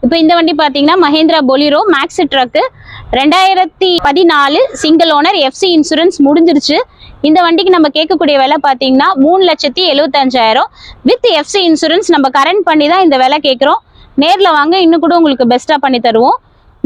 இப்போ இந்த வண்டி பாத்தீங்கன்னா Mahindra Bolero Maxx truck 2014 single owner FC insurance முடிஞ்சிருச்சு. இந்த வண்டிக்கு நம்ம கேட்கக்கூடிய விலை பாத்தீங்கன்னா 3,75,000 வித் எஃப்சி இன்சூரன்ஸ் நம்ம கரண்ட் பண்ணி தான் இந்த விலை கேட்குறோம். நேரில் வாங்க, இன்னும் கூட உங்களுக்கு பெஸ்ட்டாக பண்ணி தருவோம்.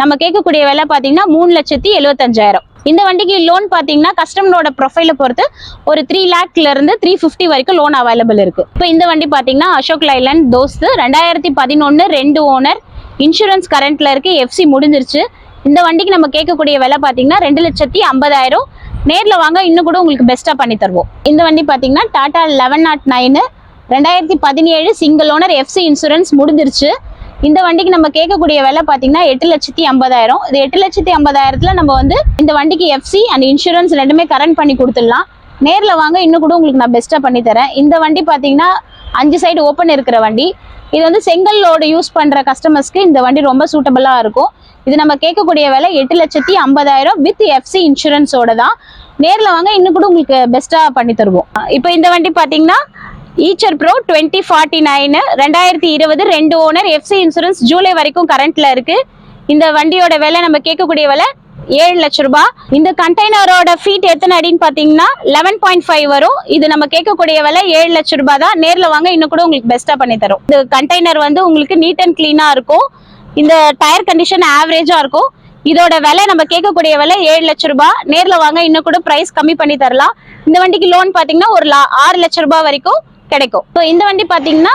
நம்ம கேட்கக்கூடிய விலை பார்த்தீங்கன்னா 3,75,000. இந்த வண்டிக்கு லோன் பார்த்தீங்கன்னா கஸ்டமரோட ப்ரொஃபைலை பொறுத்து ஒரு 3 lakhலேருந்து 350 வரைக்கும் லோன் அவைலபிள் இருக்கு. இப்போ இந்த வண்டி பார்த்தீங்கன்னா அசோக் லைலண்ட் தோஸ்து 2011 2 ஓனர் இன்சூரன்ஸ் கரண்ட்ல இருக்கு. எஃப்சி முடிஞ்சிருச்சு. இந்த வண்டிக்கு நம்ம கேட்கக்கூடிய விலை பார்த்தீங்கன்னா 2,50,000. நேரில் வாங்க, இன்னும் கூட உங்களுக்கு பெஸ்ட்டாக பண்ணி தருவோம். இந்த வண்டி பார்த்தீங்கன்னா Tata 1109 2017 single owner FC insurance முடிஞ்சிருச்சு. இந்த வண்டிக்கு நம்ம கேட்கக்கூடிய விலை பார்த்தீங்கன்னா 8,50,000. இது 8,50,000 நம்ம வந்து இந்த வண்டிக்கு எஃப்சி அண்ட் இன்சூரன்ஸ் ரெண்டுமே கரண்ட் பண்ணி கொடுத்துடலாம். நேரில் வாங்க, இன்னும் கூட உங்களுக்கு நான் பெஸ்ட்டாக பண்ணி தரேன். இந்த வண்டி பார்த்தீங்கன்னா 5 சைடு ஓப்பன் இருக்கிற வண்டி. இது வந்து செங்கல் லோடு யூஸ் பண்ணுற கஸ்டமர்ஸ்க்கு இந்த வண்டி ரொம்ப சூட்டபிளாக இருக்கும். இது நம்ம கேட்கக்கூடிய விலை 8,50,000 வித் எஃப்சி இன்சூரன்ஸோட தான். நேரில் வாங்க, இன்னும் கூட உங்களுக்கு பெஸ்ட்டாக பண்ணி தருவோம். இப்போ இந்த வண்டி பார்த்தீங்கன்னா Eicher bro 2049 2020 2 owner FC insurance July வரைக்கும் கரண்ட்ல இருக்கு. இந்த வண்டியோட விலை நம்ம கேட்கக்கூடிய விலை 7 லட்சம் ரூபாய். இந்த கண்டெய்னரோட ஃபீட் எத்தனை அடின்னு பாத்தீங்கன்னா 11.5 வரும். இது நம்ம கேட்கக்கூடிய விலை 7 லட்சம் ரூபாய் தான். நேர்ல வாங்க, இன்னும் கூட உங்களுக்கு பெஸ்டா பண்ணி தரும். இந்த கண்டெய்னர் வந்து உங்களுக்கு நீட் அண்ட் கிளீனா இருக்கும். இந்த டயர் கண்டிஷன் ஆவரேஜா இருக்கும். இதோட விலை நம்ம கேட்கக்கூடிய விலை 7 லட்சம் ரூபாய். நேர்ல வாங்க, இன்னும் கூட பிரைஸ் கம்மி பண்ணி தரலாம். இந்த வண்டிக்கு லோன் பாத்தீங்கன்னா ஒரு 6 லட்சம் ரூபாய் வரைக்கும் கிடைக்கும். இப்போ இந்த வண்டி பாத்தீங்கன்னா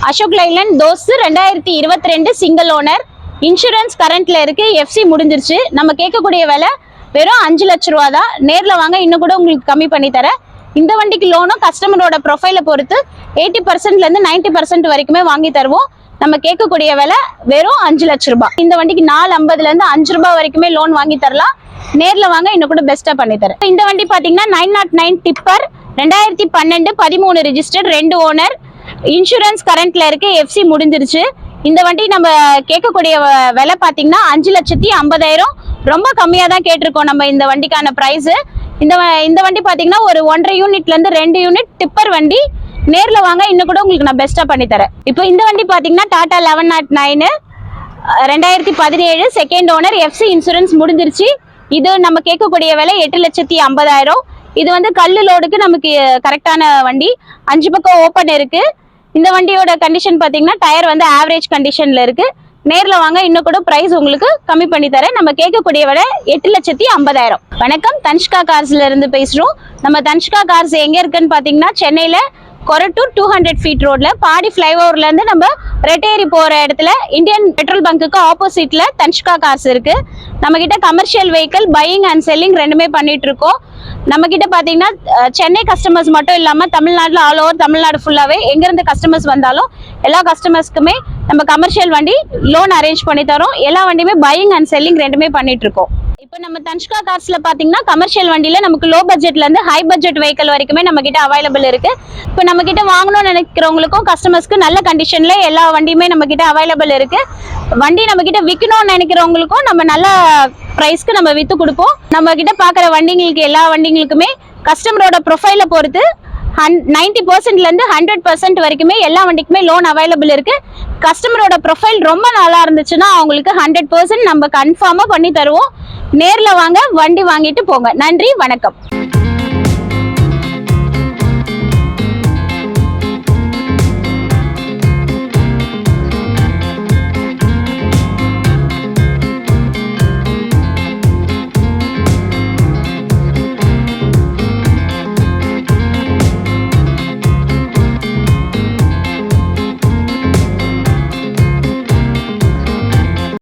Ashok Leyland Dost 2022 single owner insurance கரண்ட்ல இருக்கு. எஃப்சி முடிஞ்சிருச்சு. நம்ம கேட்கக்கூடிய விலை வெறும் 5 லட்சம் ரூபா தான். நேர்ல வாங்க, இன்னும் கூட உங்களுக்கு கம்மி பண்ணி தரேன். இந்த வண்டிக்கு லோனும் கஸ்டமரோட ப்ரொஃபைலை பொறுத்து 80%லேருந்து 90% வரைக்குமே வாங்கி தருவோம். நம்ம கேட்கக்கூடிய விலை வெறும் 5 லட்சம் ரூபாய். இந்த வண்டிக்கு 450லேருந்து 5 ரூபாய் வரைக்குமே லோன் வாங்கி தரலாம். நேர்ல வாங்க, இன்னும் கூட பெஸ்டா பண்ணி தரேன். இந்த வண்டி பாத்தீங்கன்னா 909 டிப்பர் 2012 13 ரிஜிஸ்டர்ட் 2 ஓனர் இன்சூரன்ஸ் கரண்ட்ல இருக்கு. எஃப்சி முடிஞ்சிருச்சு. இந்த வண்டி நம்ம கேட்கக்கூடிய விலை பாத்தீங்கன்னா 5,50,000. ரொம்ப கம்மியா தான் கேட்டிருக்கோம் நம்ம இந்த வண்டிக்கான பிரைஸ். இந்த வண்டி பாத்தீங்கன்னா ஒரு 1.5 யூனிட்ல இருந்து 2 யூனிட் டிப்பர் வண்டி. நேர்ல வாங்க, இன்னும் கூட உங்களுக்கு நான் பெஸ்டா பண்ணி தரேன். இப்போ இந்த வண்டி பாத்தீங்கன்னா Tata 1109 2017 second owner FC insurance முடிஞ்சிருச்சு. இது நம்ம கேட்கக்கூடிய விலை 8,50,000. இது வந்து கல்லு லோடுக்கு நமக்கு கரெக்டான வண்டி. 5 பக்கம் ஓப்பன் இருக்கு. இந்த வண்டியோட கண்டிஷன் பாத்தீங்கன்னா டயர் வந்து ஆவரேஜ் கண்டிஷன்ல இருக்கு. நேர்ல வாங்க, இன்னும் கூட பிரைஸ் உங்களுக்கு கம்மி பண்ணி தரேன். நம்ம கேட்கக்கூடிய விலை 8,50,000. வணக்கம், தன்ஷ்கா கார்ஸ்ல இருந்து பேசுறோம். நம்ம தன்ஷ்கா கார்ஸ் எங்க இருக்குன்னு பாத்தீங்கன்னா சென்னையில கொரட்டூர் 200 ஃபீட் ரோட்ல பாடி ஃபிளைஓவர்ல இருந்து நம்ம ரெட்டேரி போற இடத்துல இந்தியன் பெட்ரோல் பங்குக்கு ஆப்போசிட்ல தன்ஷ்கா கார்ஸ் இருக்கு. நம்ம கிட்ட commercial vehicle buying and selling ரெண்டுமே பண்ணிட்டு இருக்கோம். நம்ம கிட்ட பாத்தீங்கன்னா சென்னை கஸ்டமர்ஸ் மட்டும் இல்லாம தமிழ்நாட்டுல ஆல் ஓவர் தமிழ்நாடு ஃபுல்லாவே எங்க இருந்து கஸ்டமர்ஸ் வந்தாலும் எல்லா கஸ்டமர்ஸ்க்குமே நம்ம கமர்ஷியல் வண்டி லோன் அரேஞ்ச் பண்ணி தரோம். எல்லா வண்டியுமே பையிங் அண்ட் செல்லிங் ரெண்டுமே பண்ணிட்டு இருக்கோம். இப்போ நம்ம தன்ஷ்கா கார்ஸ்ல பாத்தீங்கன்னா கமர்ஷியல் வண்டியில நமக்கு லோ பட்ஜெட்ல இருந்து ஹை பட்ஜெட் வெஹிக்கிள் வரைக்குமே நம்ம கிட்ட அவைலபிள் இருக்கு. இப்போ நம்ம கிட்ட வாங்கணும்னு நினைக்கிறவங்களுக்கும் கஸ்டமர்ஸ்க்கு நல்ல கண்டிஷன்ல எல்லா வண்டியுமே நம்ம கிட்ட அவைலபிள் இருக்கு. வண்டி நம்ம கிட்ட விற்கணும்னு நினைக்கிறவங்களுக்கும் நம்ம நல்ல பிரைஸ்க்கு நம்ம வித்து கொடுப்போம். நம்ம கிட்ட பாக்குற வண்டிங்களுக்கு எல்லா வண்டிங்களுக்குமே கஸ்டமரோட ப்ரொஃபைலை பொறுத்து 90%ல இருந்து 100% வரைக்குமே எல்லா வண்டிக்குமே லோன் அவைலபிள் இருக்கு. கஸ்டமரோட ப்ரொஃபைல் ரொம்ப நல்லா இருந்துச்சுன்னா அவங்களுக்கு 100% நம்ம கன்ஃபார்மா பண்ணி தருவோம். நேர்ல வாங்க, வண்டி வாங்கிட்டு போங்க. நன்றி, வணக்கம்.